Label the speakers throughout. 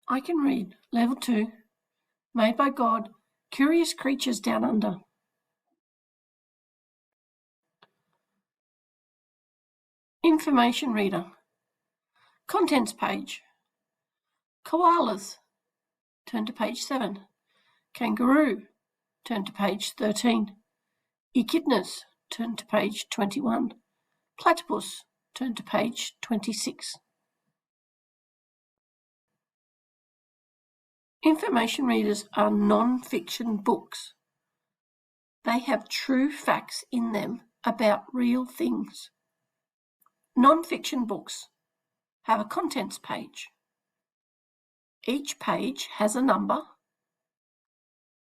Speaker 1: I can read. Level 2. Made by God. Curious creatures down under. Information reader. Contents page. Koalas. Turn to page 7. Kangaroo. Turn to page 13. Echidnas. Turn to page 21. Platypus. Turn to page 26. Information readers are non-fiction books. They have true facts in them about real things. Non-fiction books have a contents page. Each page has a number.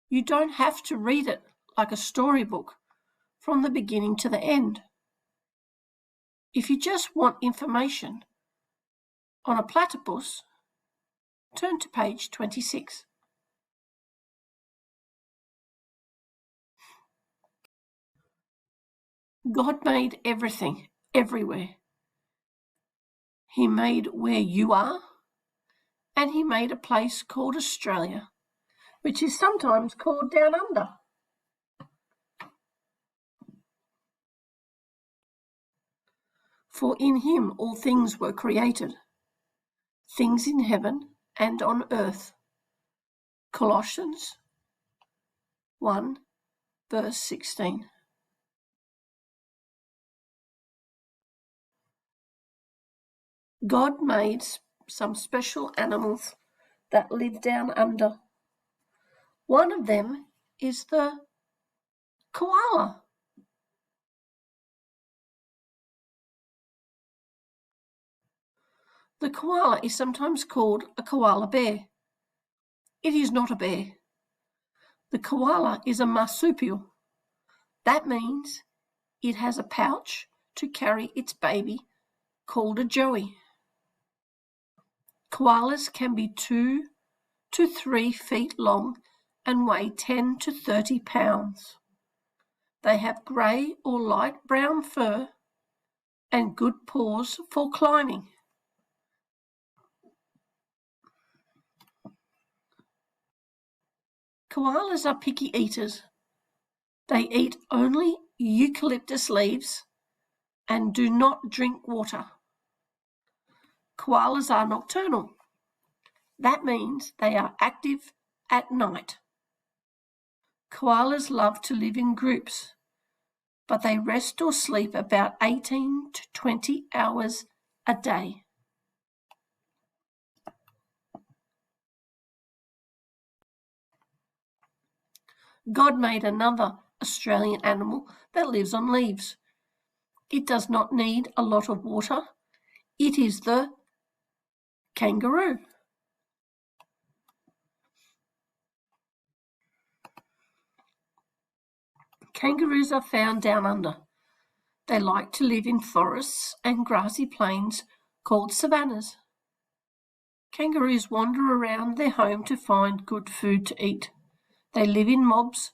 Speaker 1: You don't have to read it like a storybook from the beginning to the end. If you just want information on a platypus, turn to page 26. God made everything, everywhere. He made where you are, and he made a place called Australia, which is sometimes called Down Under. For in him all things were created, things in heaven and on earth. Colossians 1, verse 16. God made some special animals that live down under. One of them is the koala. The koala is sometimes called a koala bear. It is not a bear. The koala is a marsupial. That means it has a pouch to carry its baby called a joey. Koalas can be 2 to 3 feet long and weigh 10 to 30 pounds. They have grey or light brown fur and good paws for climbing. Koalas are picky eaters. They eat only eucalyptus leaves and do not drink water. Koalas are nocturnal. That means they are active at night. Koalas love to live in groups, but they rest or sleep about 18 to 20 hours a day. God made another Australian animal that lives on leaves. It does not need a lot of water. It is the kangaroo. Kangaroos are found down under. They like to live in forests and grassy plains called savannas. Kangaroos wander around their home to find good food to eat. They live in mobs.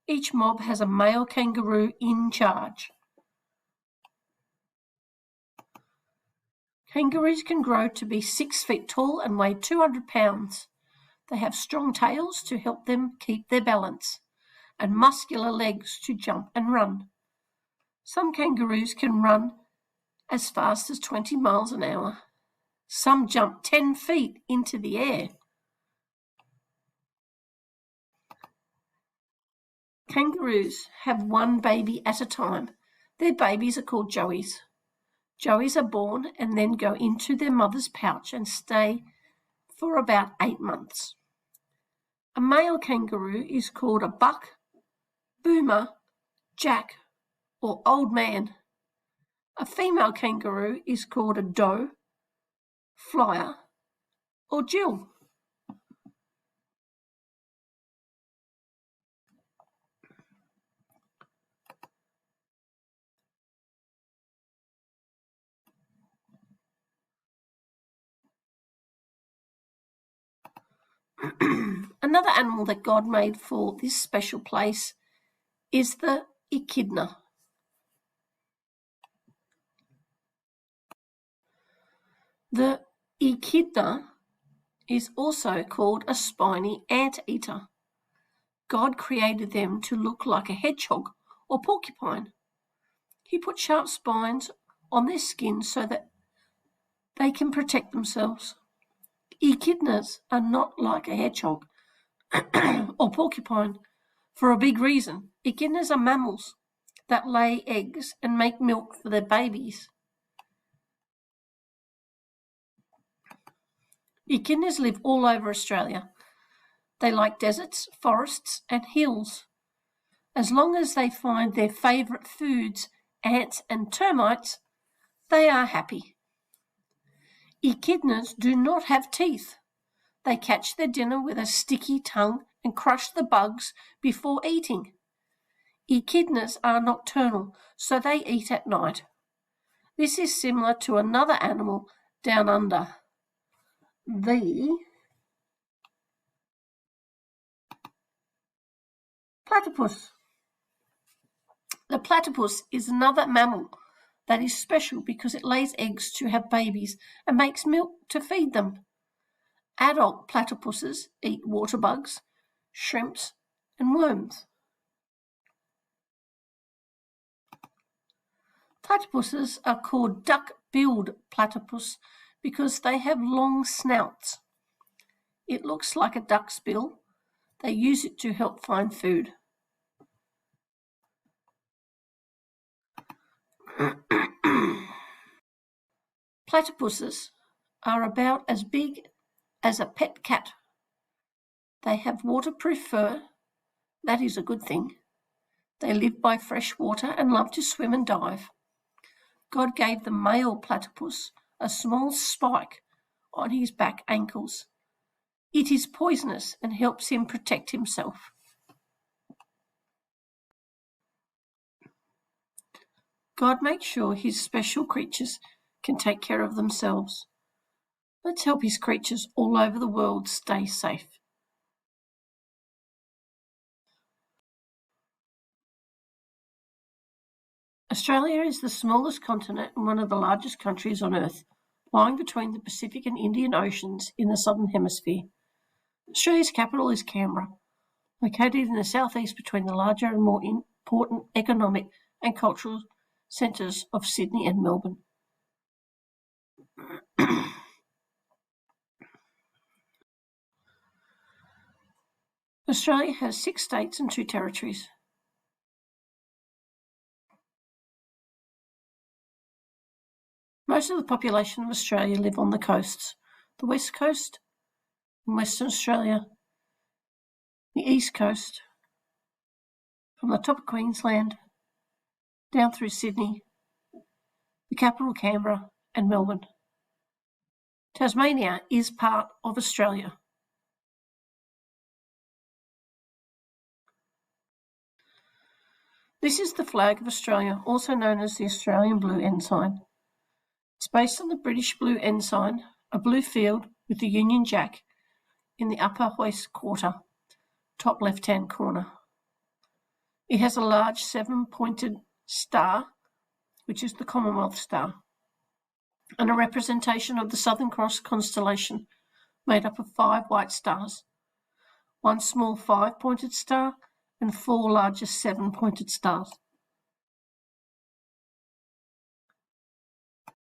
Speaker 1: Each mob has a male kangaroo in charge. Kangaroos can grow to be 6 feet tall and weigh 200 pounds. They have strong tails to help them keep their balance and muscular legs to jump and run. Some kangaroos can run as fast as 20 miles an hour. Some jump 10 feet into the air. Kangaroos have one baby at a time. Their babies are called joeys. Joeys are born and then go into their mother's pouch and stay for about 8 months. A male kangaroo is called a buck, boomer, jack, or old man. A female kangaroo is called a doe, flyer, or Jill. Another animal that God made for this special place is the echidna. The echidna is also called a spiny anteater. God created them to look like a hedgehog or porcupine. He put sharp spines on their skin so that they can protect themselves. Echidnas are not like a hedgehog or porcupine for a big reason. Echidnas are mammals that lay eggs and make milk for their babies. Echidnas live all over Australia. They like deserts, forests, and hills. As long as they find their favourite foods, ants and termites, they are happy. Echidnas do not have teeth. They catch their dinner with a sticky tongue and crush the bugs before eating. Echidnas are nocturnal, so they eat at night. This is similar to another animal down under, the platypus. The platypus is another mammal that is special because it lays eggs to have babies and makes milk to feed them. Adult platypuses eat water bugs, shrimps, and worms. Platypuses are called duck-billed platypus because they have long snouts. It looks like a duck's bill. They use it to help find food. Platypuses are about as big as a pet cat. They have waterproof fur. That is a good thing. They live by fresh water and love to swim and dive. God gave the male platypus a small spike on his back ankles. It is poisonous and helps him protect himself. God makes sure his special creatures can take care of themselves. Let's help his creatures all over the world stay safe. Australia is the smallest continent and one of the largest countries on Earth, lying between the Pacific and Indian Oceans in the Southern Hemisphere. Australia's capital is Canberra, located in the southeast between the larger and more important economic and cultural centres of Sydney and Melbourne. Australia has 6 states and 2 territories. Most of the population of Australia live on the coasts, the West Coast in Western Australia, the East Coast, from the top of Queensland down through Sydney, the capital Canberra and Melbourne. Tasmania is part of Australia. This is the flag of Australia, also known as the Australian Blue Ensign. It's based on the British Blue Ensign, a blue field with the Union Jack in the upper west quarter, top left-hand corner. It has a large 7-pointed star, which is the Commonwealth Star, and a representation of the Southern Cross constellation made up of 5 white stars, 1 small 5-pointed star, and 4 larger 7-pointed stars.